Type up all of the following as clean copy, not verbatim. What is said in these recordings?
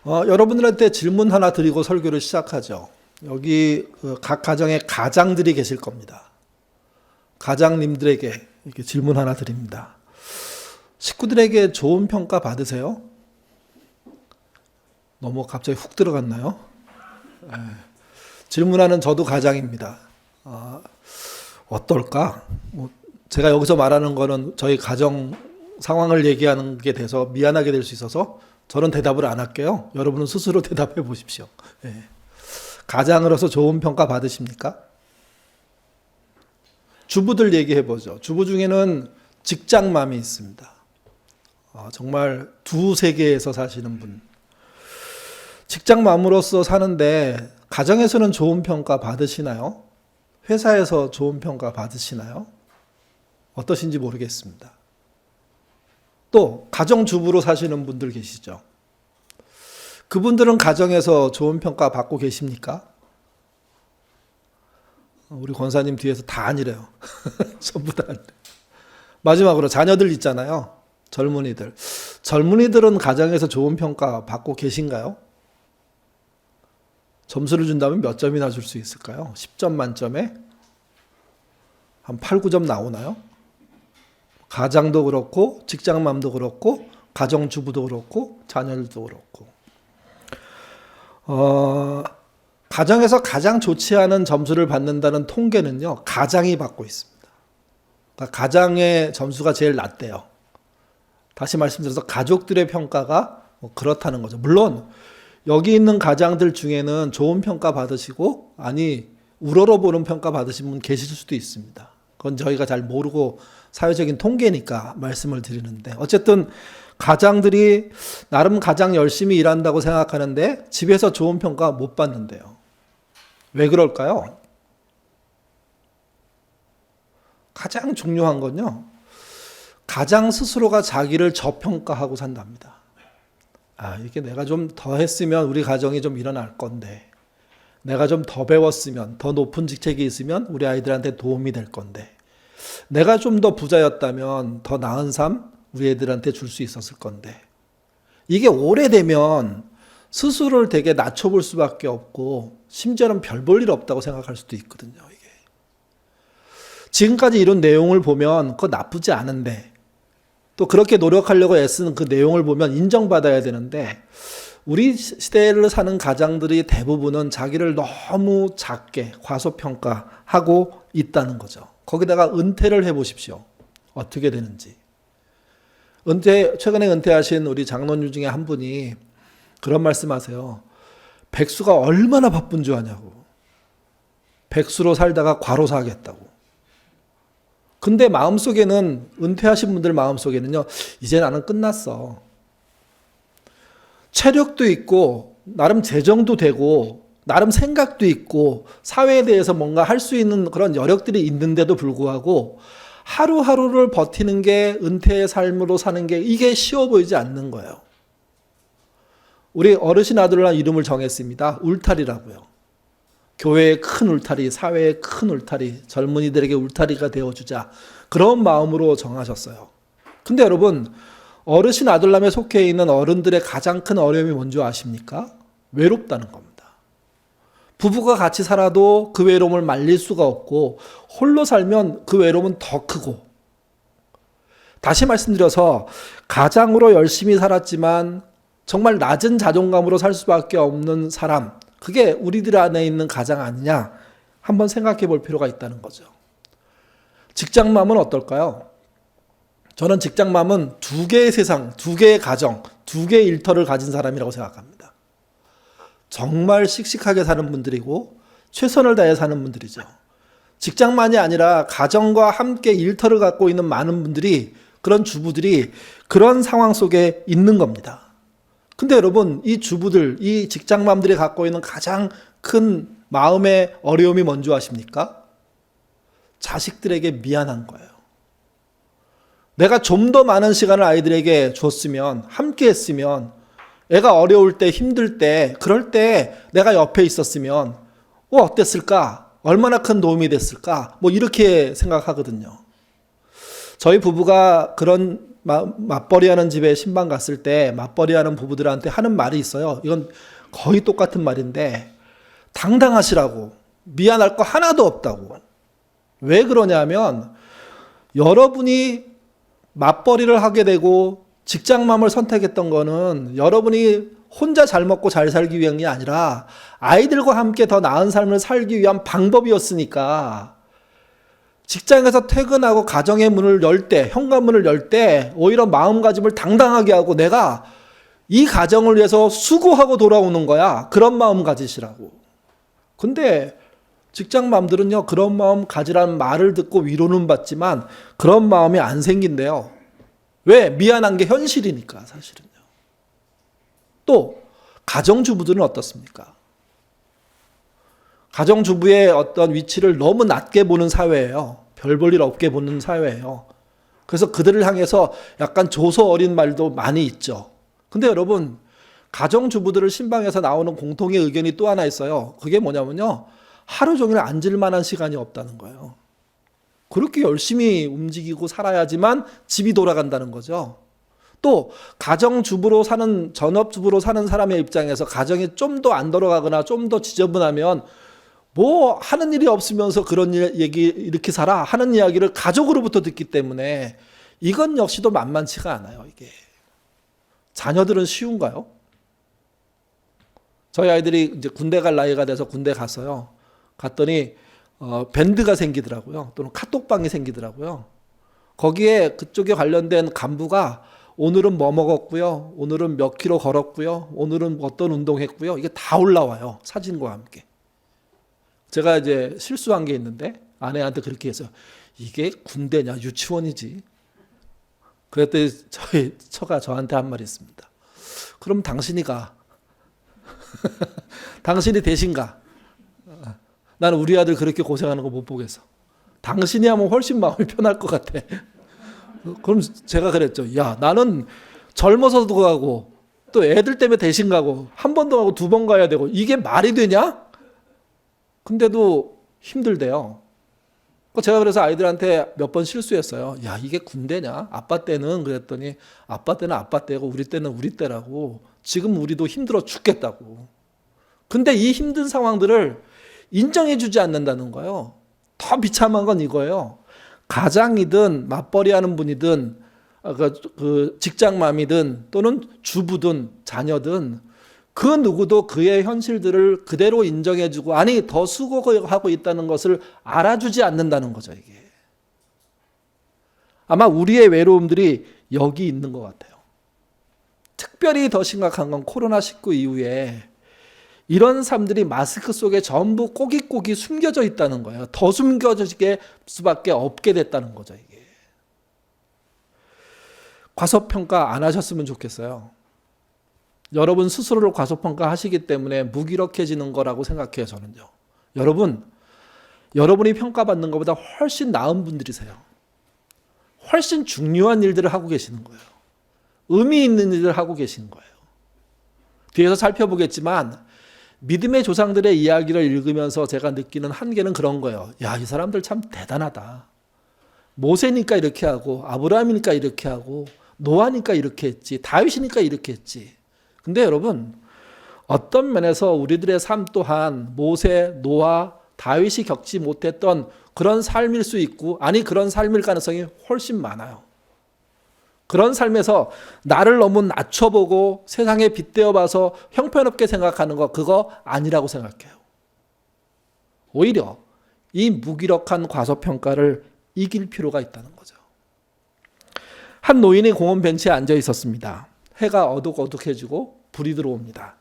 여러분들한테 질문 하나 드리고 설교를 시작하죠. 여기 각 가정에 가장들이 계실 겁니다. 가장님들에게 이렇게 질문 하나 드립니다. 식구들에게 좋은 평가 받으세요? 너무 갑자기 훅 들어갔나요? 질문하는 저도 가장입니다. 어떨까? 제가 여기서 말하는 거는 저희 가정 상황을 얘기하는 게 돼서 미안하게 될 수 있어서 저는 대답을 안 할게요. 여러분은 스스로 대답해 보십시오. 가장으로서 좋은 평가 받으십니까? 주부들 얘기해 보죠. 주부 중에는 직장맘이 있습니다. 정말 두 세계에서 사시는 분. 직장맘으로서 사는데 가정에서는 좋은 평가 받으시나요? 회사에서 좋은 평가 받으시나요? 어떠신지 모르겠습니다. 또 가정주부로 사시는 분들 계시죠. 그분들은 가정에서 좋은 평가 받고 계십니까? 우리 권사님 뒤에서 다 아니래요. 전부 다 아니래요. 마지막으로 자녀들 있잖아요. 젊은이들. 젊은이들은 가정에서 좋은 평가 받고 계신가요? 점수를 준다면 몇 점이나 줄 수 있을까요? 10점 만점에 한 8, 9점 나오나요? 가장도 그렇고 직장맘도 그렇고 가정주부도 그렇고 자녀들도 그렇고 가정에서 가장 좋지 않은 점수를 받는다는 통계는요, 가장이 받고 있습니다. 그러니까 가장의 점수가 제일 낮대요. 다시 말씀드려서 가족들의 평가가 그렇다는 거죠. 물론 여기 있는 가장들 중에는 좋은 평가 받으시고 우러러보는 평가 받으신 분 계실 수도 있습니다. 그건 저희가 잘 모르고 사회적인 통계니까 말씀을 드리는데, 어쨌든 가장들이 나름 가장 열심히 일한다고 생각하는데 집에서 좋은 평가 못 받는데요. 왜 그럴까요? 가장 중요한 건요, 가장 스스로가 자기를 저평가하고 산답니다. 이게 내가 좀 더 했으면 우리 가정이 좀 일어날 건데, 내가 좀 더 배웠으면, 더 높은 직책이 있으면 우리 아이들한테 도움이 될 건데, 내가 좀 더 부자였다면 더 나은 삶 우리 애들한테 줄 수 있었을 건데, 이게 오래되면 스스로를 되게 낮춰볼 수밖에 없고 심지어는 별 볼 일 없다고 생각할 수도 있거든요. 이게 지금까지 이런 내용을 보면 그거 나쁘지 않은데, 또 그렇게 노력하려고 애쓰는 그 내용을 보면 인정받아야 되는데, 우리 시대를 사는 가장들이 대부분은 자기를 너무 작게 과소평가하고 있다는 거죠. 거기다가 은퇴를 해보십시오. 어떻게 되는지. 최근에 은퇴하신 우리 장로님 중에 한 분이 그런 말씀하세요. 백수가 얼마나 바쁜 줄 아냐고. 백수로 살다가 과로사 하겠다고. 근데 마음속에는, 은퇴하신 분들 마음속에는요, 이제 나는 끝났어. 체력도 있고 나름 재정도 되고 나름 생각도 있고 사회에 대해서 뭔가 할 수 있는 그런 여력들이 있는데도 불구하고 하루하루를 버티는 게, 은퇴의 삶으로 사는 게 이게 쉬워 보이지 않는 거예요. 우리 어르신 아들날 이름을 정했습니다. 울타리라고요. 교회의 큰 울타리, 사회의 큰 울타리, 젊은이들에게 울타리가 되어주자, 그런 마음으로 정하셨어요. 근데 여러분, 어르신 아들남에 속해 있는 어른들의 가장 큰 어려움이 뭔지 아십니까? 외롭다는 겁니다. 부부가 같이 살아도 그 외로움을 말릴 수가 없고, 홀로 살면 그 외로움은 더 크고. 다시 말씀드려서 가장으로 열심히 살았지만 정말 낮은 자존감으로 살 수밖에 없는 사람, 그게 우리들 안에 있는 가장 아니냐, 한번 생각해 볼 필요가 있다는 거죠. 직장맘은 어떨까요? 저는 직장맘은 두 개의 세상, 두 개의 가정, 두 개의 일터를 가진 사람이라고 생각합니다. 정말 씩씩하게 사는 분들이고 최선을 다해 사는 분들이죠. 직장만이 아니라 가정과 함께 일터를 갖고 있는 많은 분들이, 그런 주부들이 그런 상황 속에 있는 겁니다. 근데 여러분, 이 주부들, 이 직장맘들이 갖고 있는 가장 큰 마음의 어려움이 뭔지 아십니까? 자식들에게 미안한 거예요. 내가 좀 더 많은 시간을 아이들에게 줬으면, 함께 했으면, 애가 어려울 때, 힘들 때, 그럴 때 내가 옆에 있었으면 어땠을까? 얼마나 큰 도움이 됐을까? 이렇게 생각하거든요. 저희 부부가 그런 맞벌이하는 집에 신방 갔을 때 맞벌이하는 부부들한테 하는 말이 있어요. 이건 거의 똑같은 말인데 당당하시라고, 미안할 거 하나도 없다고. 왜 그러냐면 여러분이 맞벌이를 하게 되고 직장맘을 선택했던 거는 여러분이 혼자 잘 먹고 잘 살기 위한 게 아니라 아이들과 함께 더 나은 삶을 살기 위한 방법이었으니까, 직장에서 퇴근하고 가정의 문을 열 때, 현관문을 열 때 오히려 마음가짐을 당당하게 하고 내가 이 가정을 위해서 수고하고 돌아오는 거야. 그런 마음 가지시라고. 근데 직장맘들은요, 그런 마음 가지라는 말을 듣고 위로는 받지만 그런 마음이 안 생긴대요. 왜? 미안한 게 현실이니까, 사실은요. 또 가정주부들은 어떻습니까? 가정주부의 어떤 위치를 너무 낮게 보는 사회예요. 별 볼 일 없게 보는 사회예요. 그래서 그들을 향해서 약간 조소 어린 말도 많이 있죠. 근데 여러분, 가정주부들을 신방에서 나오는 공통의 의견이 또 하나 있어요. 그게 뭐냐면요, 하루 종일 앉을 만한 시간이 없다는 거예요. 그렇게 열심히 움직이고 살아야지만 집이 돌아간다는 거죠. 또 가정주부로 사는, 전업주부로 사는 사람의 입장에서 가정이 좀 더 안 돌아가거나 좀 더 지저분하면 뭐 하는 일이 없으면서 그런 얘기 이렇게 살아 하는 이야기를 가족으로부터 듣기 때문에 이건 역시도 만만치가 않아요. 이게 자녀들은 쉬운가요? 저희 아이들이 이제 군대 갈 나이가 돼서 군대 갔어요. 갔더니 밴드가 생기더라고요. 또는 카톡방이 생기더라고요. 거기에 그쪽에 관련된 간부가 오늘은 뭐 먹었고요, 오늘은 몇 킬로 걸었고요, 오늘은 어떤 운동했고요, 이게 다 올라와요. 사진과 함께. 제가 이제 실수한 게 있는데 아내한테 그렇게 해서 이게 군대냐 유치원이지. 그랬더니 저희 처가 저한테 한 말이 있습니다. 그럼 당신이 가. 당신이 대신 가. 나는 우리 아들 그렇게 고생하는 거 못 보겠어. 당신이 하면 훨씬 마음이 편할 것 같아. 그럼 제가 그랬죠. 야, 나는 젊어서도 가고 또 애들 때문에 대신 가고 한 번도 가고 두 번 가야 되고 이게 말이 되냐? 근데도 힘들대요. 제가 그래서 아이들한테 몇 번 실수했어요. 야, 이게 군대냐? 아빠 때는 그랬더니 아빠 때는 아빠 때고 우리 때는 우리 때라고. 지금 우리도 힘들어 죽겠다고. 근데 이 힘든 상황들을 인정해 주지 않는다는 거예요. 더 비참한 건 이거예요. 가장이든 맞벌이하는 분이든 그 직장맘이든 또는 주부든 자녀든 그 누구도 그의 현실들을 그대로 인정해주고 아니 더 수고하고 있다는 것을 알아주지 않는다는 거죠. 이게 아마 우리의 외로움들이 여기 있는 것 같아요. 특별히 더 심각한 건 코로나19 이후에 이런 삶들이 마스크 속에 전부 꼬깃꼬깃 숨겨져 있다는 거예요. 더 숨겨지게 수밖에 없게 됐다는 거죠. 이게 과소평가 안 하셨으면 좋겠어요. 여러분 스스로를 과소평가하시기 때문에 무기력해지는 거라고 생각해요. 저는요. 여러분이 평가받는 것보다 훨씬 나은 분들이세요. 훨씬 중요한 일들을 하고 계시는 거예요. 의미 있는 일을 하고 계시는 거예요. 뒤에서 살펴보겠지만 믿음의 조상들의 이야기를 읽으면서 제가 느끼는 한계는 그런 거예요. 야, 이 사람들 참 대단하다. 모세니까 이렇게 하고 아브라함이니까 이렇게 하고 노아니까 이렇게 했지, 다윗이니까 이렇게 했지. 근데 여러분, 어떤 면에서 우리들의 삶 또한 모세, 노아, 다윗이 겪지 못했던 그런 삶일 수 있고, 아니 그런 삶일 가능성이 훨씬 많아요. 그런 삶에서 나를 너무 낮춰보고 세상에 빗대어 봐서 형편없게 생각하는 거, 그거 아니라고 생각해요. 오히려 이 무기력한 과소평가를 이길 필요가 있다는 거죠. 한 노인이 공원 벤치에 앉아 있었습니다. 해가 어둑어둑해지고 불이 들어옵니다.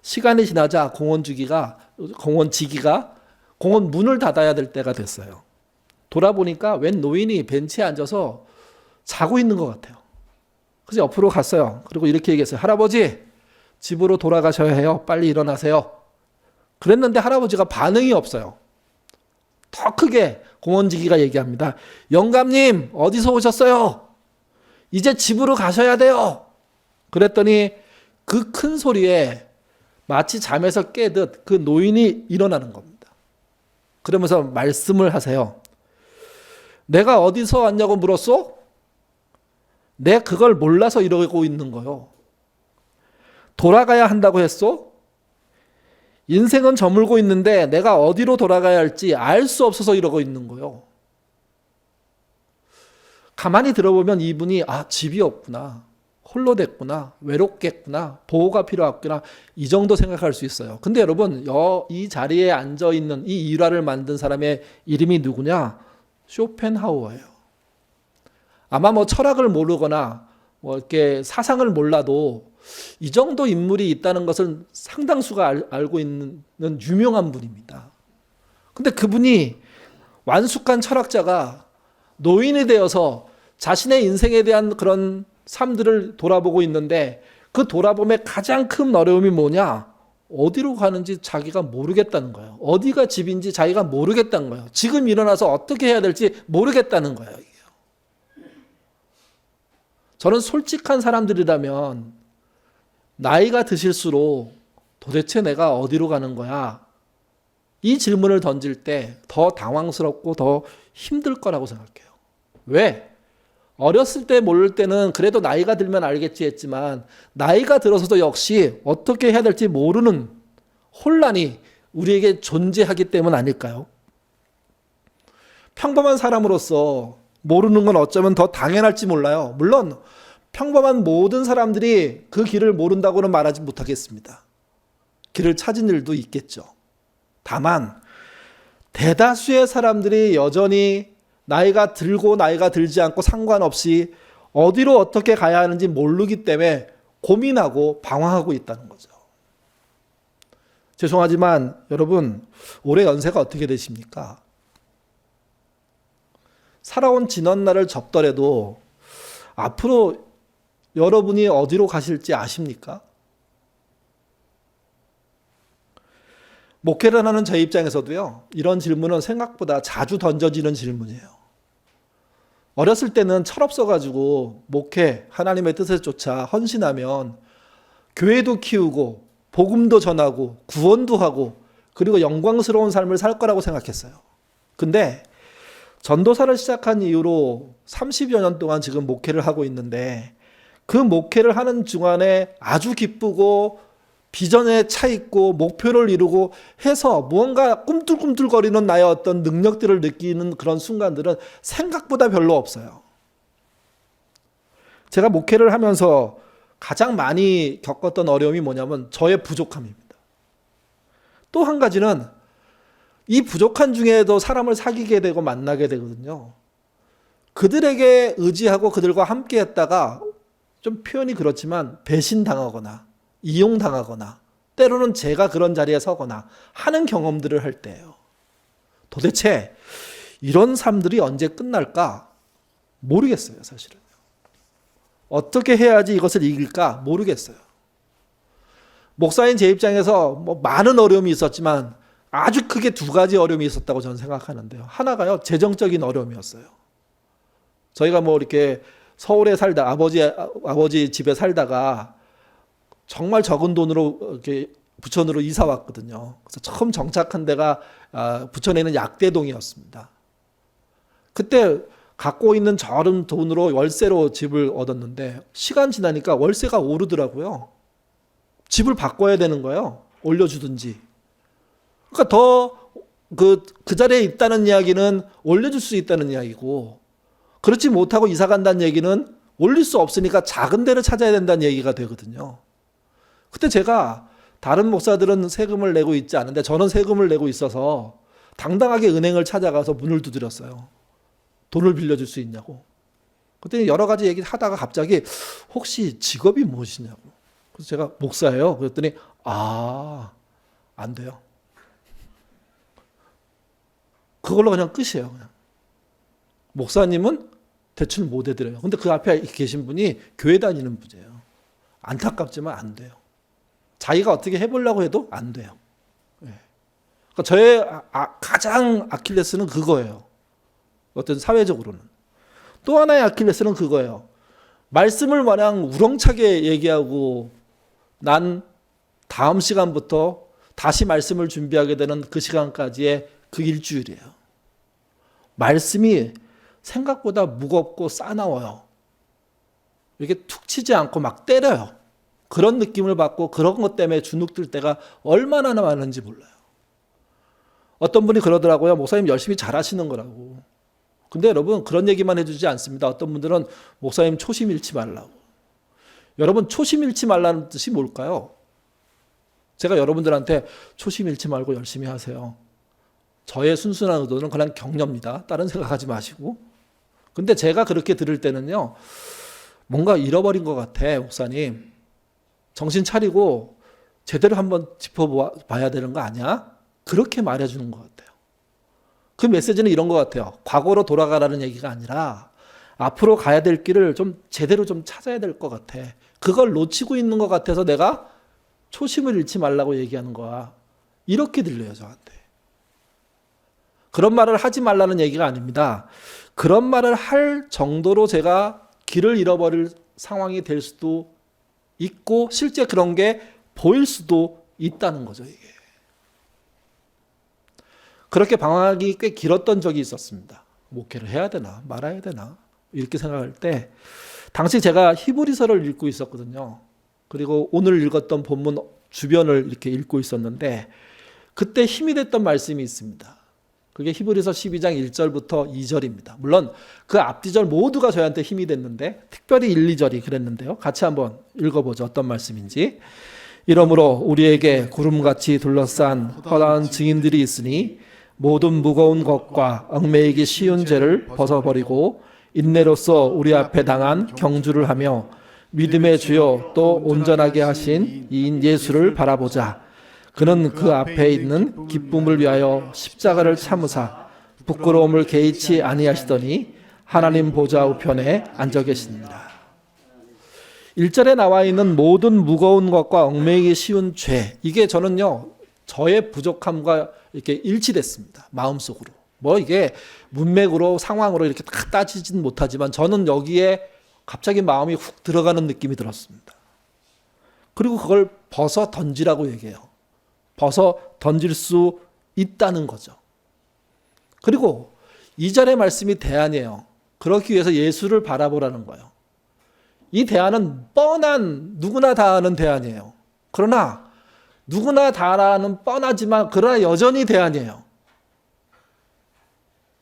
시간이 지나자 공원 지기가 공원 문을 닫아야 될 때가 됐어요. 돌아보니까 웬 노인이 벤치에 앉아서 자고 있는 것 같아요. 그래서 옆으로 갔어요. 그리고 이렇게 얘기했어요. 할아버지, 집으로 돌아가셔야 해요. 빨리 일어나세요. 그랬는데 할아버지가 반응이 없어요. 더 크게 공원지기가 얘기합니다. 영감님, 어디서 오셨어요? 이제 집으로 가셔야 돼요. 그랬더니 그 큰 소리에 마치 잠에서 깨듯 그 노인이 일어나는 겁니다. 그러면서 말씀을 하세요. 내가 어디서 왔냐고 물었어? 내 그걸 몰라서 이러고 있는 거요. 돌아가야 한다고 했어? 인생은 저물고 있는데 내가 어디로 돌아가야 할지 알 수 없어서 이러고 있는 거요. 가만히 들어보면 이분이 집이 없구나, 홀로 됐구나, 외롭겠구나, 보호가 필요하구나, 이 정도 생각할 수 있어요. 근데 여러분, 이 자리에 앉아있는 이 일화를 만든 사람의 이름이 누구냐? 쇼펜하우어예요. 아마 뭐 철학을 모르거나 뭐 이렇게 사상을 몰라도 이 정도 인물이 있다는 것을 상당수가 알고 있는 유명한 분입니다. 근데 그분이 완숙한 철학자가 노인이 되어서 자신의 인생에 대한 그런 삶들을 돌아보고 있는데, 그 돌아봄의 가장 큰 어려움이 뭐냐? 어디로 가는지 자기가 모르겠다는 거예요. 어디가 집인지 자기가 모르겠다는 거예요. 지금 일어나서 어떻게 해야 될지 모르겠다는 거예요. 저는 솔직한 사람들이라면 나이가 드실수록 도대체 내가 어디로 가는 거야? 이 질문을 던질 때 더 당황스럽고 더 힘들 거라고 생각해요. 왜? 어렸을 때 모를 때는 그래도 나이가 들면 알겠지 했지만, 나이가 들어서도 역시 어떻게 해야 될지 모르는 혼란이 우리에게 존재하기 때문 아닐까요? 평범한 사람으로서 모르는 건 어쩌면 더 당연할지 몰라요. 물론 평범한 모든 사람들이 그 길을 모른다고는 말하지 못하겠습니다. 길을 찾은 일도 있겠죠. 다만 대다수의 사람들이 여전히 나이가 들고 나이가 들지 않고 상관없이 어디로 어떻게 가야 하는지 모르기 때문에 고민하고 방황하고 있다는 거죠. 죄송하지만 여러분, 올해 연세가 어떻게 되십니까? 살아온 지난 날을 접더라도 앞으로 여러분이 어디로 가실지 아십니까? 목회를 하는 제 입장에서도요, 이런 질문은 생각보다 자주 던져지는 질문이에요. 어렸을 때는 철없어가지고 목회, 하나님의 뜻을 쫓아 헌신하면 교회도 키우고 복음도 전하고 구원도 하고 그리고 영광스러운 삶을 살 거라고 생각했어요. 근데 전도사를 시작한 이후로 30여 년 동안 지금 목회를 하고 있는데, 그 목회를 하는 중간에 아주 기쁘고 비전에 차 있고 목표를 이루고 해서 무언가 꿈틀꿈틀거리는 나의 어떤 능력들을 느끼는 그런 순간들은 생각보다 별로 없어요. 제가 목회를 하면서 가장 많이 겪었던 어려움이 뭐냐면 저의 부족함입니다. 또 한 가지는 이 부족한 중에도 사람을 사귀게 되고 만나게 되거든요. 그들에게 의지하고 그들과 함께 했다가 좀 표현이 그렇지만 배신당하거나 이용당하거나 때로는 제가 그런 자리에 서거나 하는 경험들을 할 때예요. 도대체 이런 삶들이 언제 끝날까 모르겠어요, 사실은. 어떻게 해야지 이것을 이길까 모르겠어요. 목사인 제 입장에서 뭐 많은 어려움이 있었지만 아주 크게 두 가지 어려움이 있었다고 저는 생각하는데요. 하나가요, 재정적인 어려움이었어요. 저희가 뭐 이렇게 서울에 살다 아버지 집에 살다가 정말 적은 돈으로 이렇게 부천으로 이사 왔거든요. 그래서 처음 정착한 데가 부천에 있는 약대동이었습니다. 그때 갖고 있는 적은 돈으로 월세로 집을 얻었는데 시간 지나니까 월세가 오르더라고요. 집을 바꿔야 되는 거예요. 올려주든지. 그러니까 더 그 자리에 있다는 이야기는 올려줄 수 있다는 이야기고, 그렇지 못하고 이사 간다는 얘기는 올릴 수 없으니까 작은 데를 찾아야 된다는 얘기가 되거든요. 그때 제가 다른 목사들은 세금을 내고 있지 않은데 저는 세금을 내고 있어서 당당하게 은행을 찾아가서 문을 두드렸어요. 돈을 빌려줄 수 있냐고. 그때 여러 가지 얘기를 하다가 갑자기 혹시 직업이 무엇이냐고. 그래서 제가 목사예요. 그랬더니 안 돼요. 그걸로 그냥 끝이에요. 그냥. 목사님은 대출 못 해드려요. 근데 그 앞에 계신 분이 교회 다니는 분이에요. 안타깝지만 안 돼요. 자기가 어떻게 해보려고 해도 안 돼요. 그러니까 저의 가장 아킬레스는 그거예요. 어떤 사회적으로는. 또 하나의 아킬레스는 그거예요. 말씀을 마냥 우렁차게 얘기하고 난 다음 시간부터 다시 말씀을 준비하게 되는 그 시간까지의 그 일주일이에요. 말씀이 생각보다 무겁고 싸나워요. 이렇게 툭 치지 않고 막 때려요. 그런 느낌을 받고 그런 것 때문에 주눅들 때가 얼마나 많은지 몰라요. 어떤 분이 그러더라고요. 목사님 열심히 잘하시는 거라고. 근데 여러분 그런 얘기만 해주지 않습니다. 어떤 분들은 목사님 초심 잃지 말라고. 여러분 초심 잃지 말라는 뜻이 뭘까요? 제가 여러분들한테 초심 잃지 말고 열심히 하세요. 저의 순수한 의도는 그냥 격려입니다. 다른 생각하지 마시고. 근데 제가 그렇게 들을 때는요. 뭔가 잃어버린 것 같아, 목사님. 정신 차리고 제대로 한번 짚어봐야 되는 거 아니야? 그렇게 말해주는 것 같아요. 그 메시지는 이런 것 같아요. 과거로 돌아가라는 얘기가 아니라 앞으로 가야 될 길을 좀 제대로 좀 찾아야 될 것 같아. 그걸 놓치고 있는 것 같아서 내가 초심을 잃지 말라고 얘기하는 거야. 이렇게 들려요, 저한테. 그런 말을 하지 말라는 얘기가 아닙니다. 그런 말을 할 정도로 제가 길을 잃어버릴 상황이 될 수도 있고 실제 그런 게 보일 수도 있다는 거죠, 이게. 그렇게 방황이 꽤 길었던 적이 있었습니다. 목회를 해야 되나 말아야 되나 이렇게 생각할 때 당시 제가 히브리서를 읽고 있었거든요. 그리고 오늘 읽었던 본문 주변을 이렇게 읽고 있었는데 그때 힘이 됐던 말씀이 있습니다. 그게 히브리서 12장 1절부터 2절입니다. 물론 그 앞뒤절 모두가 저한테 힘이 됐는데 특별히 1, 2절이 그랬는데요. 같이 한번 읽어보죠. 어떤 말씀인지. 이러므로 우리에게 구름같이 둘러싼 허다한 증인들이 있으니 모든 무거운 것과 얽매이기 쉬운 죄를 벗어버리고 인내로서 우리 앞에 당한 경주를 하며 믿음의 주요 또 온전하게 하신 이인 예수를 바라보자. 그는 그 앞에 있는 기쁨을 위하여 십자가를 참으사 부끄러움을 개의치 아니하시더니 하나님 보좌 우편에 앉아 계십니다. 1절에 나와 있는 모든 무거운 것과 얽매이기 쉬운 죄, 이게 저는요 저의 부족함과 이렇게 일치됐습니다. 마음속으로. 뭐 이게 문맥으로 상황으로 이렇게 다 따지진 못하지만 저는 여기에 갑자기 마음이 훅 들어가는 느낌이 들었습니다. 그리고 그걸 벗어 던지라고 얘기해요. 벗어 던질 수 있다는 거죠. 그리고 2절의 말씀이 대안이에요. 그렇기 위해서 예수를 바라보라는 거예요. 이 대안은 뻔한 누구나 다 아는 대안이에요. 그러나 누구나 다 아는 뻔하지만 그러나 여전히 대안이에요.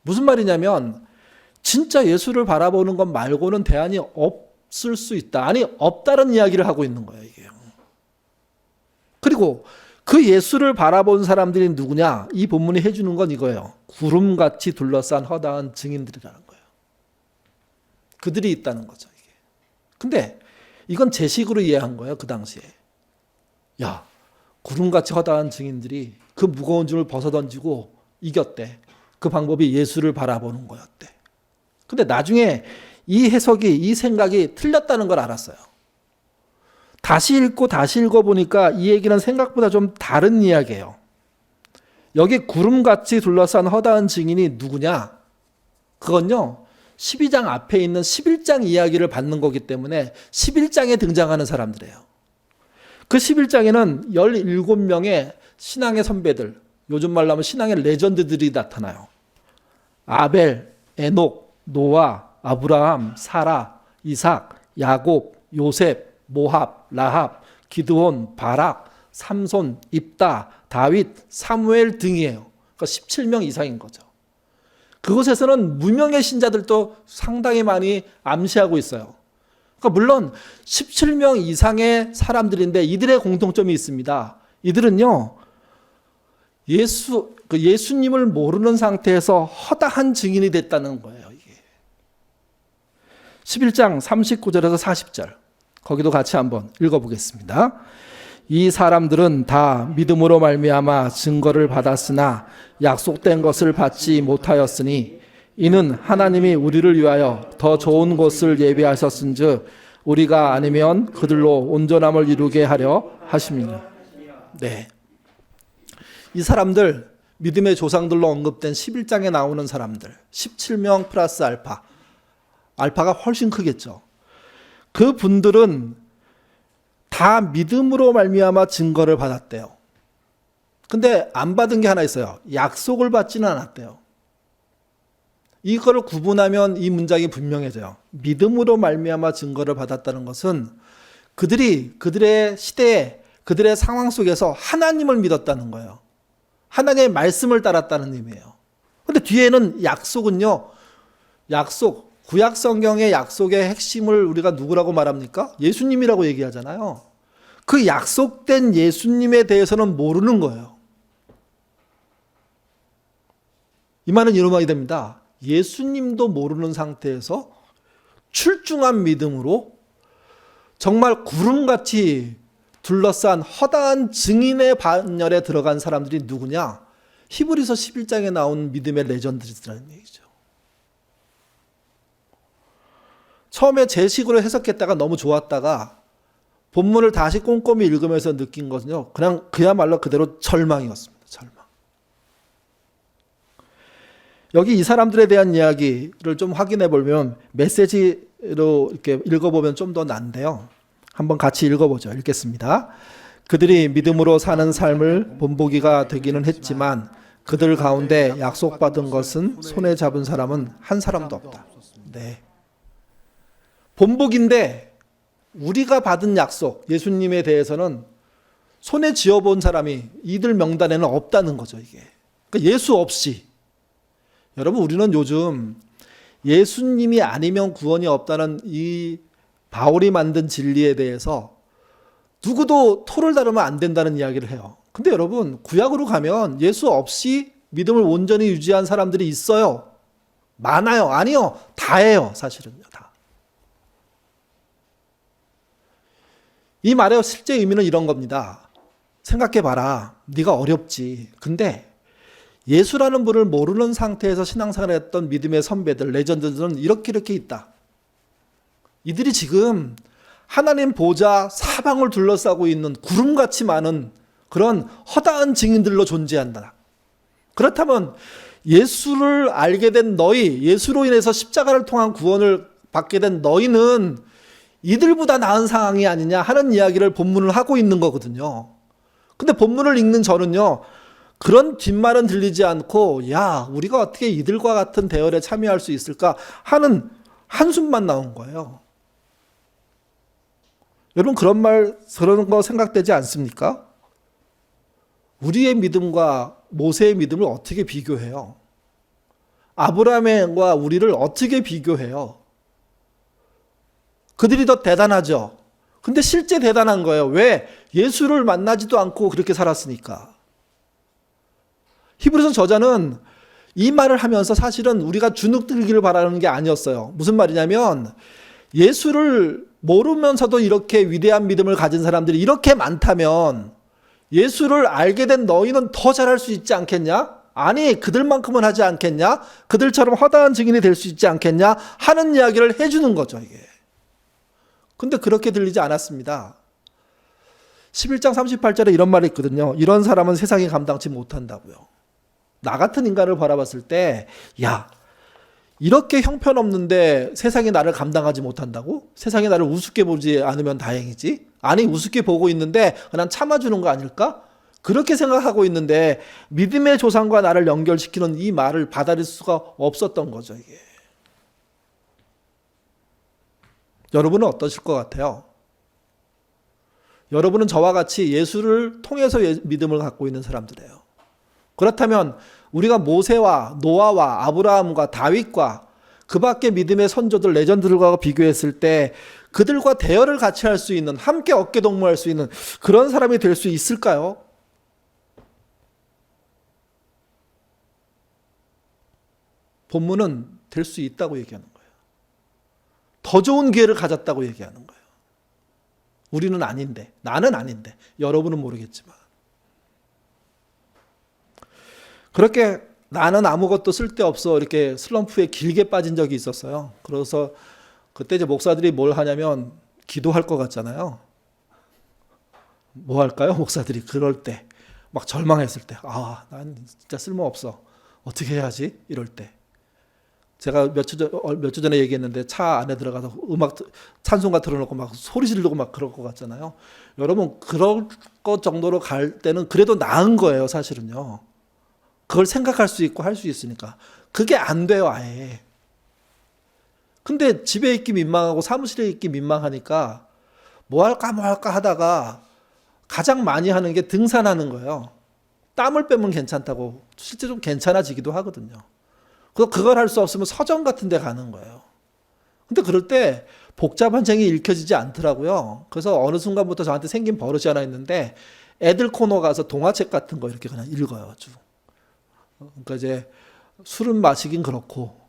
무슨 말이냐면 진짜 예수를 바라보는 것 말고는 대안이 없을 수 있다. 아니 없다는 이야기를 하고 있는 거예요. 이게. 그리고 그 예수를 바라본 사람들이 누구냐? 이 본문이 해주는 건 이거예요. 구름같이 둘러싼 허다한 증인들이라는 거예요. 그들이 있다는 거죠. 이게. 근데 이건 제 식으로 이해한 거예요. 그 당시에. 야, 구름같이 허다한 증인들이 그 무거운 줄을 벗어던지고 이겼대. 그 방법이 예수를 바라보는 거였대. 근데 나중에 이 해석이, 이 생각이 틀렸다는 걸 알았어요. 다시 읽고 다시 읽어보니까 이 얘기는 생각보다 좀 다른 이야기예요. 여기 구름같이 둘러싼 허다한 증인이 누구냐? 그건요, 12장 앞에 있는 11장 이야기를 받는 거기 때문에 11장에 등장하는 사람들이에요. 그 11장에는 17명의 신앙의 선배들, 요즘 말로 하면 신앙의 레전드들이 나타나요. 아벨, 에녹, 노아, 아브라함, 사라, 이삭, 야곱, 요셉, 모합, 라합, 기드온, 바락, 삼손, 입다, 다윗, 사무엘 등이에요. 그러니까 17명 이상인 거죠. 그곳에서는 무명의 신자들도 상당히 많이 암시하고 있어요. 그러니까 물론 17명 이상의 사람들인데 이들의 공통점이 있습니다. 이들은요, 예수님을 모르는 상태에서 허다한 증인이 됐다는 거예요. 이게. 11장 39절에서 40절. 거기도 같이 한번 읽어보겠습니다. 이 사람들은 다 믿음으로 말미암아 증거를 받았으나 약속된 것을 받지 못하였으니 이는 하나님이 우리를 위하여 더 좋은 곳을 예비하셨은즉 우리가 아니면 그들로 온전함을 이루게 하려 하십니다. 네, 이 사람들 믿음의 조상들로 언급된 11장에 나오는 사람들 17명 플러스 알파가 훨씬 크겠죠. 그 분들은 다 믿음으로 말미암아 증거를 받았대요. 근데 안 받은 게 하나 있어요. 약속을 받지는 않았대요. 이거를 구분하면 이 문장이 분명해져요. 믿음으로 말미암아 증거를 받았다는 것은 그들이 그들의 시대에 그들의 상황 속에서 하나님을 믿었다는 거예요. 하나님의 말씀을 따랐다는 의미예요. 근데 뒤에는 약속은요. 약속, 구약 성경의 약속의 핵심을 우리가 누구라고 말합니까? 예수님이라고 얘기하잖아요. 그 약속된 예수님에 대해서는 모르는 거예요. 이 말은 이런 말이 됩니다. 예수님도 모르는 상태에서 출중한 믿음으로 정말 구름같이 둘러싼 허다한 증인의 반열에 들어간 사람들이 누구냐? 히브리서 11장에 나온 믿음의 레전드들이라는 얘기죠. 처음에 제 식으로 해석했다가 너무 좋았다가 본문을 다시 꼼꼼히 읽으면서 느낀 것은요. 그냥 그야말로 그대로 절망이었습니다. 절망. 여기 이 사람들에 대한 이야기를 좀 확인해 보면 메시지로 이렇게 읽어보면 좀 더 난데요. 한번 같이 읽어보죠. 읽겠습니다. 그들이 믿음으로 사는 삶을 본보기가 되기는 했지만 그들 가운데 약속받은 것은 손에 잡은 사람은 한 사람도 없다. 네. 본보기인데 우리가 받은 약속, 예수님에 대해서는 손에 쥐어본 사람이 이들 명단에는 없다는 거죠. 이게. 그러니까 예수 없이. 여러분 우리는 요즘 예수님이 아니면 구원이 없다는 이 바울이 만든 진리에 대해서 누구도 토를 다루면 안 된다는 이야기를 해요. 근데 여러분 구약으로 가면 예수 없이 믿음을 온전히 유지한 사람들이 있어요. 많아요. 아니요. 다예요. 사실은요. 다. 이 말의 실제 의미는 이런 겁니다. 생각해봐라. 네가 어렵지. 근데 예수라는 분을 모르는 상태에서 신앙생활을 했던 믿음의 선배들, 레전드들은 이렇게 있다. 이들이 지금 하나님 보좌 사방을 둘러싸고 있는 구름같이 많은 그런 허다한 증인들로 존재한다. 그렇다면 예수를 알게 된 너희, 예수로 인해서 십자가를 통한 구원을 받게 된 너희는 이들보다 나은 상황이 아니냐 하는 이야기를 본문을 하고 있는 거거든요. 근데 본문을 읽는 저는요. 그런 뒷말은 들리지 않고 야 우리가 어떻게 이들과 같은 대열에 참여할 수 있을까 하는 한숨만 나온 거예요. 여러분 그런 거 생각되지 않습니까? 우리의 믿음과 모세의 믿음을 어떻게 비교해요? 아브라함과 우리를 어떻게 비교해요? 그들이 더 대단하죠. 근데 실제 대단한 거예요. 왜? 예수를 만나지도 않고 그렇게 살았으니까. 히브리서 저자는 이 말을 하면서 사실은 우리가 주눅 들기를 바라는 게 아니었어요. 무슨 말이냐면 예수를 모르면서도 이렇게 위대한 믿음을 가진 사람들이 이렇게 많다면 예수를 알게 된 너희는 더 잘할 수 있지 않겠냐? 아니 그들만큼은 하지 않겠냐? 그들처럼 허다한 증인이 될 수 있지 않겠냐? 하는 이야기를 해주는 거죠. 이게. 근데 그렇게 들리지 않았습니다. 11장 38절에 이런 말이 있거든요. 이런 사람은 세상이 감당치 못한다고요. 나 같은 인간을 바라봤을 때 야 이렇게 형편없는데 세상이 나를 감당하지 못한다고? 세상이 나를 우습게 보지 않으면 다행이지. 아니 우습게 보고 있는데 그냥 참아주는 거 아닐까? 그렇게 생각하고 있는데 믿음의 조상과 나를 연결시키는 이 말을 받아들일 수가 없었던 거죠. 이게. 여러분은 어떠실 것 같아요? 여러분은 저와 같이 예수를 통해서 믿음을 갖고 있는 사람들이에요. 그렇다면 우리가 모세와 노아와 아브라함과 다윗과 그 밖에 믿음의 선조들 레전드들과 비교했을 때 그들과 대열을 같이 할 수 있는 함께 어깨동무할 수 있는 그런 사람이 될 수 있을까요? 본문은 될 수 있다고 얘기하는 거예요. 더 좋은 기회를 가졌다고 얘기하는 거예요. 우리는 아닌데, 나는 아닌데, 여러분은 모르겠지만. 그렇게 나는 아무것도 쓸데없어 이렇게 슬럼프에 길게 빠진 적이 있었어요. 그래서 그때 이제 목사들이 뭘 하냐면 기도할 것 같잖아요. 뭐 할까요? 목사들이 그럴 때 막 절망했을 때 난 진짜 쓸모없어. 어떻게 해야지? 이럴 때. 제가 몇 주 전에 얘기했는데 차 안에 들어가서 음악 찬송가 틀어놓고 막 소리 지르고 막 그럴 것 같잖아요. 여러분 그럴 것 정도로 갈 때는 그래도 나은 거예요. 사실은요. 그걸 생각할 수 있고 할 수 있으니까. 그게 안 돼요, 아예. 근데 집에 있기 민망하고 사무실에 있기 민망하니까 뭐 할까 하다가 가장 많이 하는 게 등산하는 거예요. 땀을 빼면 괜찮다고 실제 좀 괜찮아지기도 하거든요. 그래서 그걸 할 수 없으면 서점 같은 데 가는 거예요. 근데 그럴 때 복잡한 책이 읽혀지지 않더라고요. 그래서 어느 순간부터 저한테 생긴 버릇이 하나 있는데 애들 코너 가서 동화책 같은 거 이렇게 그냥 읽어요. 쭉. 그러니까 이제 술은 마시긴 그렇고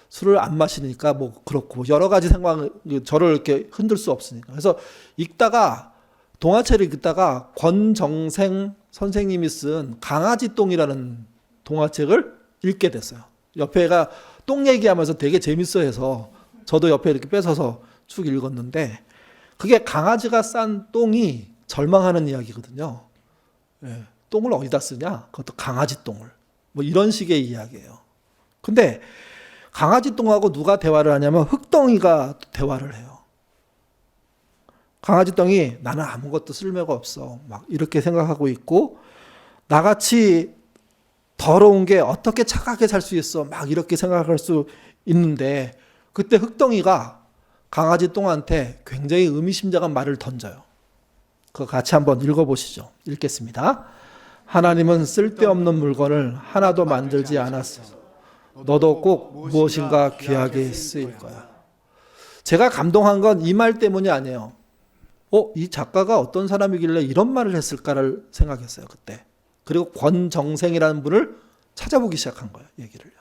술을 안 마시니까 뭐 그렇고 여러 가지 상황 저를 이렇게 흔들 수 없으니까. 그래서 읽다가 동화책을 읽다가 권정생 선생님이 쓴 강아지 똥이라는 동화책을 읽게 됐어요. 옆에 애가 똥 얘기하면서 되게 재밌어 해서 저도 옆에 이렇게 뺏어서 쭉 읽었는데 그게 강아지가 싼 똥이 절망하는 이야기거든요. 예, 똥을 어디다 쓰냐? 그것도 강아지 똥을. 뭐 이런 식의 이야기예요. 근데 강아지 똥하고 누가 대화를 하냐면 흙덩이가 대화를 해요. 강아지 똥이 나는 아무것도 쓸모가 없어. 막 이렇게 생각하고 있고 나같이 더러운 게 어떻게 착하게 살 수 있어. 막 이렇게 생각할 수 있는데 그때 흙덩이가 강아지 똥한테 굉장히 의미심장한 말을 던져요. 그거 같이 한번 읽어보시죠. 읽겠습니다. 하나님은 쓸데없는 물건을 하나도 만들지 않았어. 너도 꼭 무엇인가 귀하게 쓰일 거야. 제가 감동한 건 이 말 때문이 아니에요. 이 작가가 어떤 사람이길래 이런 말을 했을까를 생각했어요. 그때. 그리고 권정생이라는 분을 찾아보기 시작한 거예요. 얘기를요.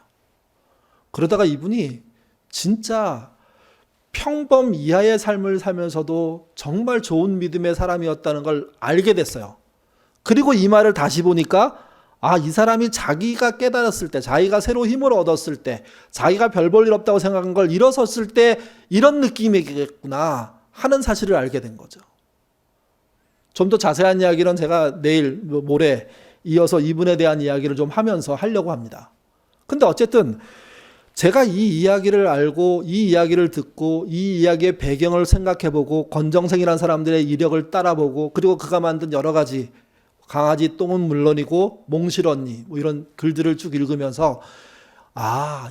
그러다가 이분이 진짜 평범 이하의 삶을 살면서도 정말 좋은 믿음의 사람이었다는 걸 알게 됐어요. 그리고 이 말을 다시 보니까 이 사람이 자기가 깨달았을 때, 자기가 새로 힘을 얻었을 때, 자기가 별 볼 일 없다고 생각한 걸 일어섰을 때 이런 느낌이겠구나 하는 사실을 알게 된 거죠. 좀 더 자세한 이야기는 제가 내일 모레 이어서 이분에 대한 이야기를 좀 하면서 하려고 합니다. 근데 어쨌든 제가 이 이야기를 알고 이 이야기를 듣고 이 이야기의 배경을 생각해보고 권정생이라는 사람들의 이력을 따라보고 그리고 그가 만든 여러 가지 강아지 똥은 물론이고 몽실 언니 뭐 이런 글들을 쭉 읽으면서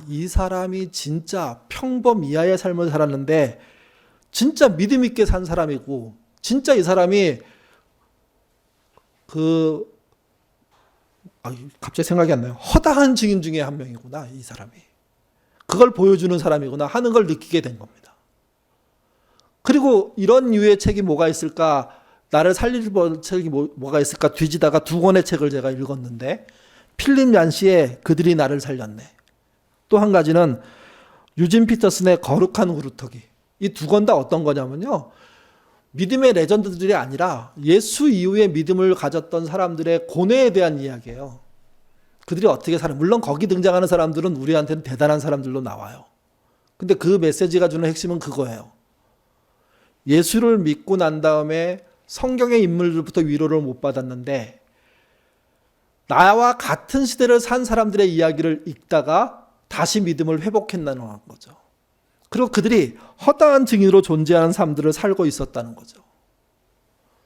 이 사람이 진짜 평범 이하의 삶을 살았는데 진짜 믿음 있게 산 사람이고 진짜 이 사람이 갑자기 생각이 안 나요. 허다한 증인 중에 한 명이구나. 이 사람이. 그걸 보여주는 사람이구나 하는 걸 느끼게 된 겁니다. 그리고 이런 류의 책이 뭐가 있을까? 나를 살릴 책이 뭐가 있을까? 뒤지다가 두 권의 책을 제가 읽었는데 필립 얀시의 그들이 나를 살렸네. 또 한 가지는 유진 피터슨의 거룩한 후루터기. 이 두 권 다 어떤 거냐면요. 믿음의 레전드들이 아니라 예수 이후에 믿음을 가졌던 사람들의 고뇌에 대한 이야기예요. 그들이 어떻게 사는, 물론 거기 등장하는 사람들은 우리한테는 대단한 사람들로 나와요. 근데 그 메시지가 주는 핵심은 그거예요. 예수를 믿고 난 다음에 성경의 인물들부터 위로를 못 받았는데 나와 같은 시대를 산 사람들의 이야기를 읽다가 다시 믿음을 회복했다는 거죠. 그리고 그들이 허다한 증인으로 존재하는 삶들을 살고 있었다는 거죠.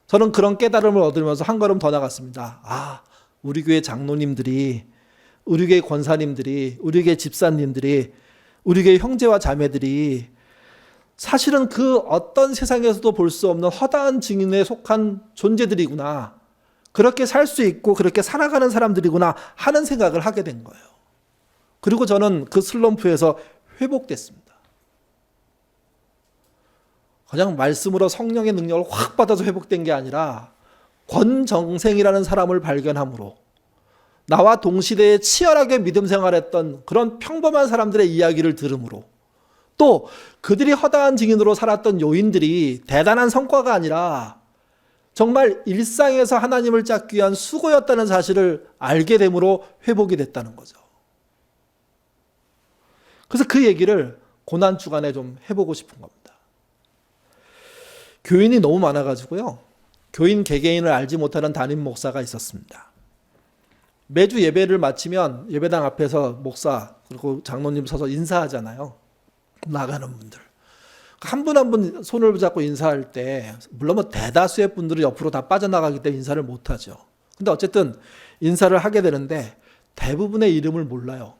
저는 그런 깨달음을 얻으면서 한 걸음 더 나갔습니다. 우리 교회 장로님들이, 우리 교회 권사님들이, 우리 교회 집사님들이, 우리 교회 형제와 자매들이 사실은 그 어떤 세상에서도 볼 수 없는 허다한 증인에 속한 존재들이구나. 그렇게 살 수 있고 그렇게 살아가는 사람들이구나 하는 생각을 하게 된 거예요. 그리고 저는 그 슬럼프에서 회복됐습니다. 그냥 말씀으로 성령의 능력을 확 받아서 회복된 게 아니라 권정생이라는 사람을 발견함으로 나와 동시대에 치열하게 믿음 생활했던 그런 평범한 사람들의 이야기를 들음으로 또 그들이 허다한 증인으로 살았던 요인들이 대단한 성과가 아니라 정말 일상에서 하나님을 찾기 위한 수고였다는 사실을 알게 됨으로 회복이 됐다는 거죠. 그래서 그 얘기를 고난주간에 좀 해보고 싶은 겁니다. 교인이 너무 많아가지고요. 교인 개개인을 알지 못하는 담임 목사가 있었습니다. 매주 예배를 마치면 예배당 앞에서 목사 그리고 장로님 서서 인사하잖아요. 나가는 분들. 한 분 한 분 손을 잡고 인사할 때 물론 뭐 대다수의 분들은 옆으로 다 빠져나가기 때문에 인사를 못하죠. 근데 어쨌든 인사를 하게 되는데 대부분의 이름을 몰라요.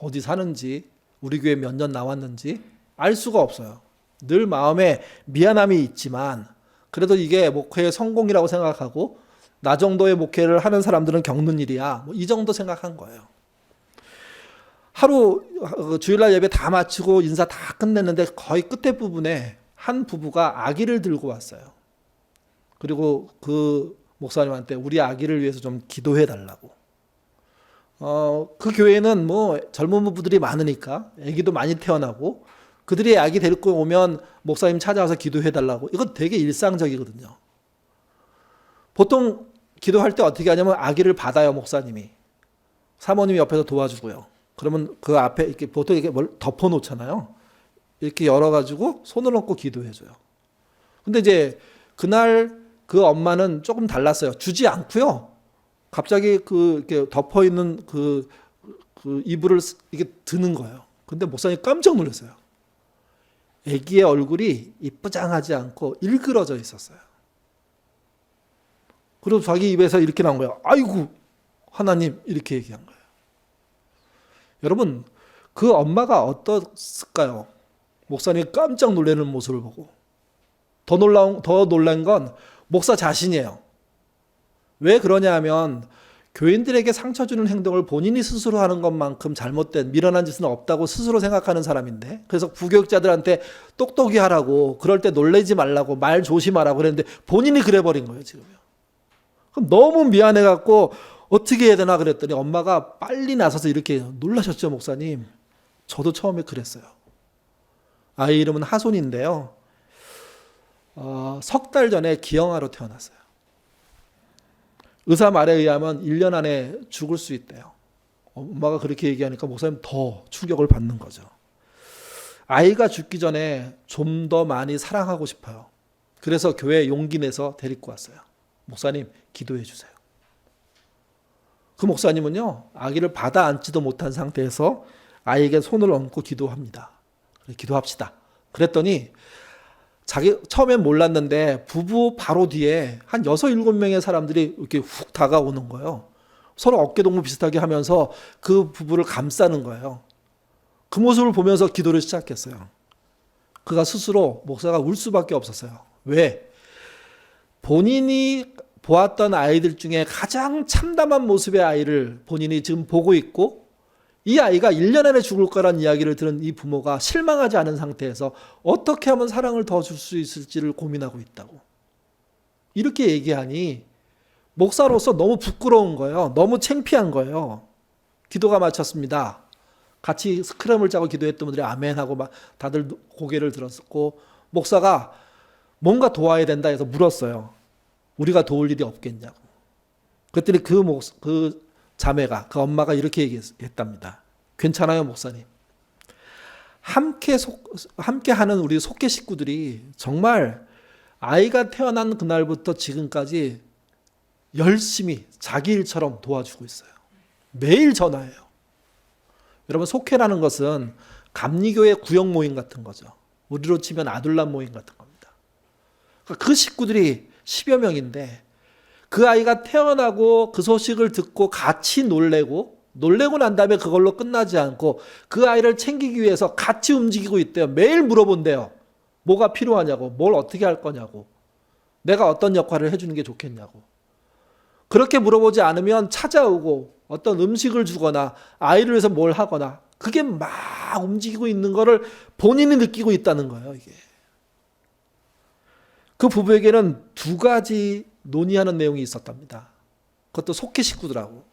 어디 사는지, 우리 교회 몇 년 나왔는지 알 수가 없어요. 늘 마음에 미안함이 있지만 그래도 이게 목회의 성공이라고 생각하고 나 정도의 목회를 하는 사람들은 겪는 일이야. 뭐 이 정도 생각한 거예요. 하루 주일날 예배 다 마치고 인사 다 끝냈는데 거의 끝에 부분에 한 부부가 아기를 들고 왔어요. 그리고 그 목사님한테 우리 아기를 위해서 좀 기도해 달라고. 그 교회는 뭐 젊은 부부들이 많으니까 아기도 많이 태어나고 그들이 아기 데리고 오면 목사님 찾아와서 기도해 달라고. 이건 되게 일상적이거든요. 보통 기도할 때 어떻게 하냐면 아기를 받아요, 목사님이. 사모님이 옆에서 도와주고요. 그러면 그 앞에 이렇게 보통 이렇게 뭘 덮어 놓잖아요. 이렇게 열어가지고 손을 얹고 기도해줘요. 근데 이제 그날 그 엄마는 조금 달랐어요. 주지 않고요. 갑자기 이렇게 덮어 있는 그 이불을 이게 드는 거예요. 근데 목사님 깜짝 놀랐어요. 아기의 얼굴이 이쁘장하지 않고 일그러져 있었어요. 그리고 자기 입에서 이렇게 나온 거예요. 아이고 하나님, 이렇게 얘기한 거예요. 여러분, 그 엄마가 어떻을까요? 목사님이 깜짝 놀라는 모습을 보고. 더 놀란 건 목사 자신이에요. 왜 그러냐 하면 교인들에게 상처 주는 행동을 본인이 스스로 하는 것만큼 잘못된 미련한 짓은 없다고 스스로 생각하는 사람인데, 그래서 부교육자들한테 똑똑히 하라고, 그럴 때 놀라지 말라고, 말 조심하라고 그랬는데 본인이 그래버린 거예요, 지금요. 그럼 너무 미안해갖고 어떻게 해야 되나 그랬더니 엄마가 빨리 나서서 이렇게 해요. 놀라셨죠, 목사님? 저도 처음에 그랬어요. 아이 이름은 하손인데요. 석 달 전에 기형아로 태어났어요. 의사 말에 의하면 1년 안에 죽을 수 있대요. 엄마가 그렇게 얘기하니까 목사님 더 충격을 받는 거죠. 아이가 죽기 전에 좀 더 많이 사랑하고 싶어요. 그래서 교회에 용기 내서 데리고 왔어요. 목사님 기도해 주세요. 그 목사님은요, 아기를 받아 안지도 못한 상태에서 아이에게 손을 얹고 기도합니다. 기도합시다. 그랬더니 자기 처음엔 몰랐는데 부부 바로 뒤에 한 6, 7명의 사람들이 이렇게 훅 다가오는 거예요. 서로 어깨동무 비슷하게 하면서 그 부부를 감싸는 거예요. 그 모습을 보면서 기도를 시작했어요. 그가 스스로 목사가 울 수밖에 없었어요. 왜? 본인이 보았던 아이들 중에 가장 참담한 모습의 아이를 본인이 지금 보고 있고, 이 아이가 1년 안에 죽을 거란 이야기를 들은 이 부모가 실망하지 않은 상태에서 어떻게 하면 사랑을 더 줄 수 있을지를 고민하고 있다고. 이렇게 얘기하니 목사로서 너무 부끄러운 거예요. 너무 창피한 거예요. 기도가 마쳤습니다. 같이 스크럼을 짜고 기도했던 분들이 아멘하고 막 다들 고개를 들었고, 목사가 뭔가 도와야 된다 해서 물었어요. 우리가 도울 일이 없겠냐고. 그랬더니 그 자매가, 그 엄마가 이렇게 얘기했답니다. 괜찮아요, 목사님. 함께 하는 우리 속계 식구들이 정말 아이가 태어난 그날부터 지금까지 열심히 자기 일처럼 도와주고 있어요. 매일 전화해요. 여러분, 속회라는 것은 감리교의 구역 모임 같은 거죠. 우리로 치면 아둘람 모임 같은 겁니다. 그 식구들이 10여 명인데 그 아이가 태어나고 그 소식을 듣고 같이 놀래고 난 다음에 그걸로 끝나지 않고 그 아이를 챙기기 위해서 같이 움직이고 있대요. 매일 물어본대요. 뭐가 필요하냐고, 뭘 어떻게 할 거냐고, 내가 어떤 역할을 해주는 게 좋겠냐고. 그렇게 물어보지 않으면 찾아오고 어떤 음식을 주거나 아이를 위해서 뭘 하거나, 그게 막 움직이고 있는 거를 본인이 느끼고 있다는 거예요, 이게. 그 부부에게는 2가지 논의하는 내용이 있었답니다. 그것도 속회 식구들하고.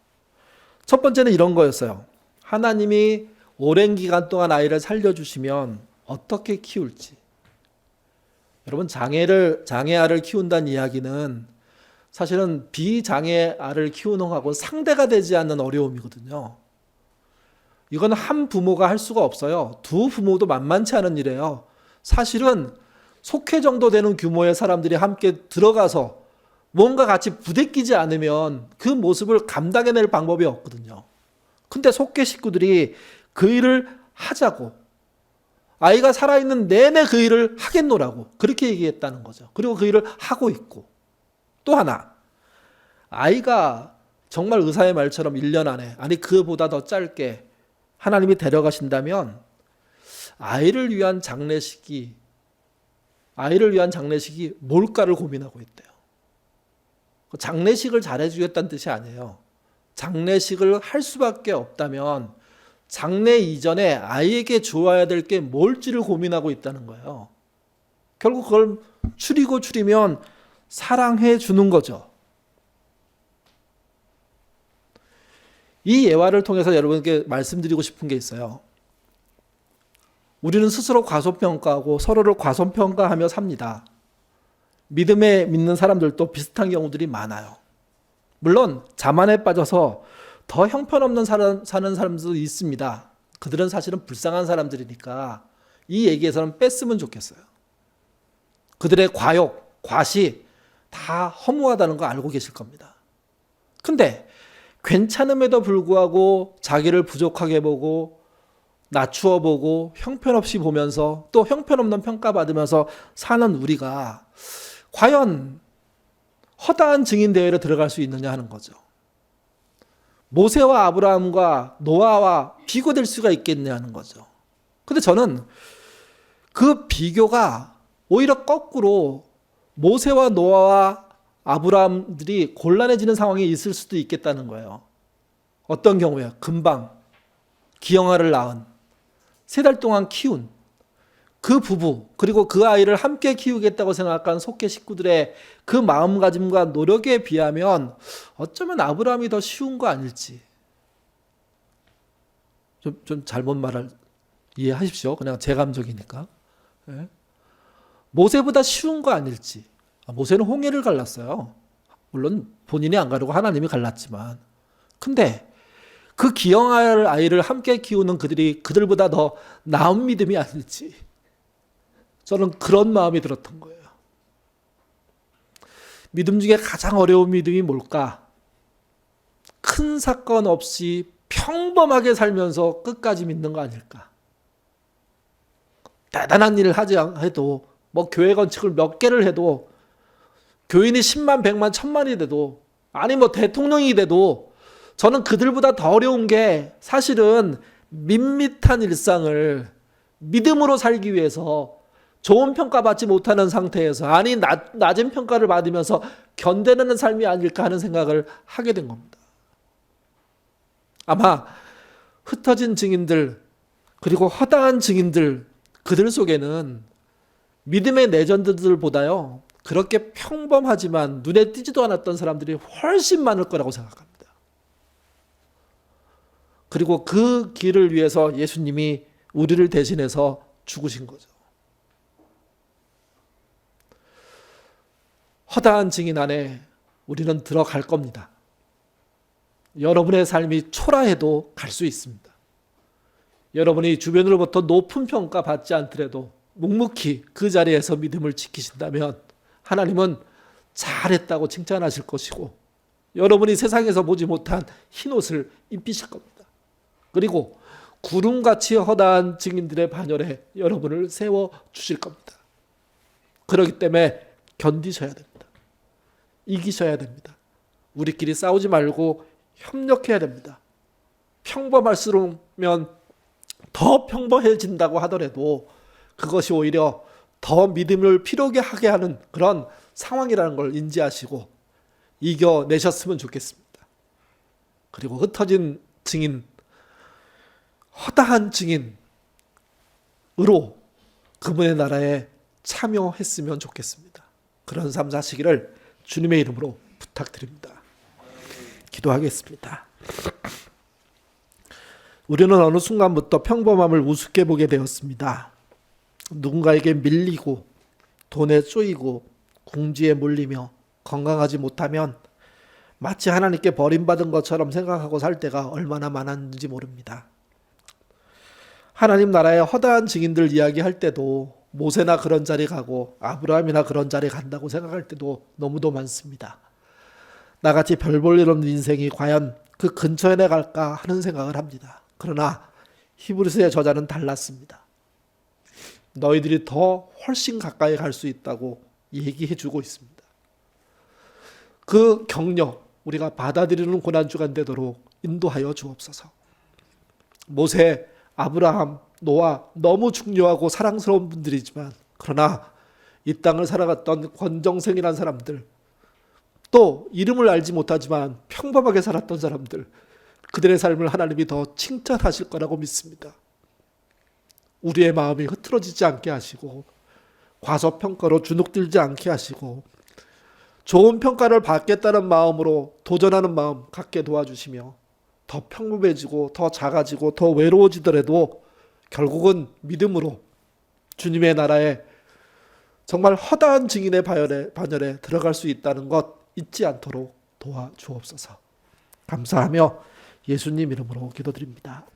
첫 번째는 이런 거였어요. 하나님이 오랜 기간 동안 아이를 살려주시면 어떻게 키울지. 여러분, 장애아를 키운다는 이야기는 사실은 비장애아를 키우는 거하고 상대가 되지 않는 어려움이거든요. 이건 한 부모가 할 수가 없어요. 2 부모도 만만치 않은 일이에요. 사실은 속회 정도 되는 규모의 사람들이 함께 들어가서 뭔가 같이 부대끼지 않으면 그 모습을 감당해낼 방법이 없거든요. 근데 속회 식구들이 그 일을 하자고, 아이가 살아있는 내내 그 일을 하겠노라고 그렇게 얘기했다는 거죠. 그리고 그 일을 하고 있고, 또 하나, 아이가 정말 의사의 말처럼 1년 안에, 아니 그보다 더 짧게 하나님이 데려가신다면 아이를 위한 장례식이 뭘까를 고민하고 있대요. 장례식을 잘해주겠다는 뜻이 아니에요. 장례식을 할 수밖에 없다면 장례 이전에 아이에게 주어야 될 게 뭘지를 고민하고 있다는 거예요. 결국 그걸 줄이면 사랑해 주는 거죠. 이 예화를 통해서 여러분께 말씀드리고 싶은 게 있어요. 우리는 스스로 과소평가하고 서로를 과소평가하며 삽니다. 믿음에 믿는 사람들도 비슷한 경우들이 많아요. 물론 자만에 빠져서 더 형편없는 사는 사람들도 있습니다. 그들은 사실은 불쌍한 사람들이니까 이 얘기에서는 뺐으면 좋겠어요. 그들의 과욕, 과시 다 허무하다는 거 알고 계실 겁니다. 근데 괜찮음에도 불구하고 자기를 부족하게 보고 낮추어 보고 형편없이 보면서 또 형편없는 평가받으면서 사는 우리가 과연 허다한 증인 대회에 들어갈 수 있느냐 하는 거죠. 모세와 아브라함과 노아와 비교될 수가 있겠냐 하는 거죠. 근데 저는 그 비교가 오히려 거꾸로 모세와 노아와 아브라함들이 곤란해지는 상황이 있을 수도 있겠다는 거예요. 어떤 경우에 금방 기영아를 낳은 3달 동안 키운 그 부부 그리고 그 아이를 함께 키우겠다고 생각한 속계 식구들의 그 마음가짐과 노력에 비하면 어쩌면 아브라함이 더 쉬운 거 아닐지. 좀 잘못 말을 이해하십시오. 그냥 제 감정이니까. 네. 모세보다 쉬운 거 아닐지. 모세는 홍해를 갈랐어요. 물론 본인이 안 가려고 하나님이 갈랐지만. 근데 그 기영할 아이를 함께 키우는 그들이 그들보다 더 나은 믿음이 아닐지. 저는 그런 마음이 들었던 거예요. 믿음 중에 가장 어려운 믿음이 뭘까? 큰 사건 없이 평범하게 살면서 끝까지 믿는 거 아닐까? 대단한 일을 하지 해도 교회 건축을 몇 개를 해도 교인이 10만, 100만, 1000만이 돼도 아니 대통령이 돼도 저는 그들보다 더 어려운 게 사실은 밋밋한 일상을 믿음으로 살기 위해서 좋은 평가받지 못하는 상태에서 아니 낮은 평가를 받으면서 견뎌내는 삶이 아닐까 하는 생각을 하게 된 겁니다. 아마 흩어진 증인들 그리고 허다한 증인들 그들 속에는 믿음의 레전드들보다요 그렇게 평범하지만 눈에 띄지도 않았던 사람들이 훨씬 많을 거라고 생각합니다. 그리고 그 길을 위해서 예수님이 우리를 대신해서 죽으신 거죠. 허다한 증인 안에 우리는 들어갈 겁니다. 여러분의 삶이 초라해도 갈 수 있습니다. 여러분이 주변으로부터 높은 평가 받지 않더라도 묵묵히 그 자리에서 믿음을 지키신다면 하나님은 잘했다고 칭찬하실 것이고 여러분이 세상에서 보지 못한 흰옷을 입히실 겁니다. 그리고 구름같이 허다한 증인들의 반열에 여러분을 세워주실 겁니다. 그렇기 때문에 견디셔야 됩니다. 이기셔야 됩니다. 우리끼리 싸우지 말고 협력해야 됩니다. 평범할수록면 더 평범해진다고 하더라도 그것이 오히려 더 믿음을 필요하게 하게 하는 그런 상황이라는 걸 인지하시고 이겨내셨으면 좋겠습니다. 그리고 흩어진 증인, 허다한 증인으로 그분의 나라에 참여했으면 좋겠습니다. 그런 삶 사시기를 주님의 이름으로 부탁드립니다. 기도하겠습니다. 우리는 어느 순간부터 평범함을 우습게 보게 되었습니다. 누군가에게 밀리고 돈에 쪼이고 궁지에 몰리며 건강하지 못하면 마치 하나님께 버림받은 것처럼 생각하고 살 때가 얼마나 많았는지 모릅니다. 하나님 나라의 허다한 증인들 이야기할 때도 모세나 그런 자리 가고 아브라함이나 그런 자리 간다고 생각할 때도 너무도 많습니다. 나같이 별 볼 일 없는 인생이 과연 그 근처에 갈까 하는 생각을 합니다. 그러나 히브리서의 저자는 달랐습니다. 너희들이 더 훨씬 가까이 갈 수 있다고 얘기해 주고 있습니다. 그 경력 우리가 받아들이는 고난주간 되도록 인도하여 주옵소서. 모세, 아브라함, 노아 너무 중요하고 사랑스러운 분들이지만 그러나 이 땅을 살아갔던 권정생이라는 사람들, 또 이름을 알지 못하지만 평범하게 살았던 사람들, 그들의 삶을 하나님이 더 칭찬하실 거라고 믿습니다. 우리의 마음이 흐트러지지 않게 하시고 과소평가로 주눅들지 않게 하시고 좋은 평가를 받겠다는 마음으로 도전하는 마음 갖게 도와주시며 더 평범해지고 더 작아지고 더 외로워지더라도 결국은 믿음으로 주님의 나라에 정말 허다한 증인의 반열에 들어갈 수 있다는 것 잊지 않도록 도와주옵소서. 감사하며 예수님 이름으로 기도드립니다.